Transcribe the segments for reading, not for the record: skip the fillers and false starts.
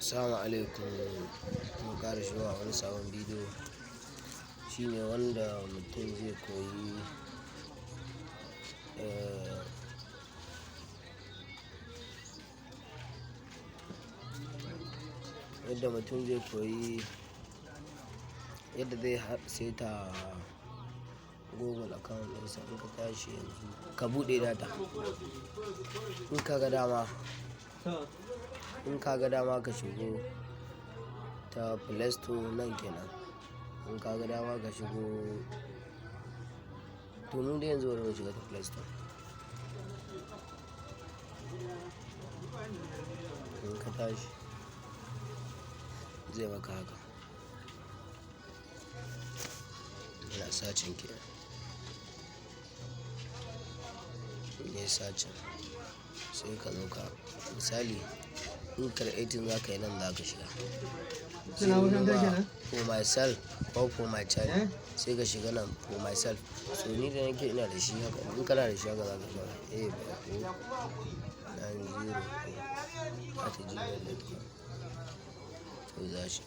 Assalamu alaikum, mun ƙara shigowa wani sabon bidiyo shine wanda mutum zai koyi yadda zai saita Google account ɗinsa. In ka tashi yanzu ka buɗe data, in ka ga dama ka shigo ta Play Store nan kenan. In ka ga dama ka shigo, to mu dai yanzu bari mu shiga ta Play Store. In ka tashi zai maka haka, ina sacin kenan, ne sacin sai ka zo ka misali in creating za ka yi nan za ka shiga for myself or for my child, sai ka shiga nan for myself. So ni da nake ina da shi haka, in kana da shi haka za ka shiga a90@gmail.com. So za shi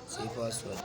sai password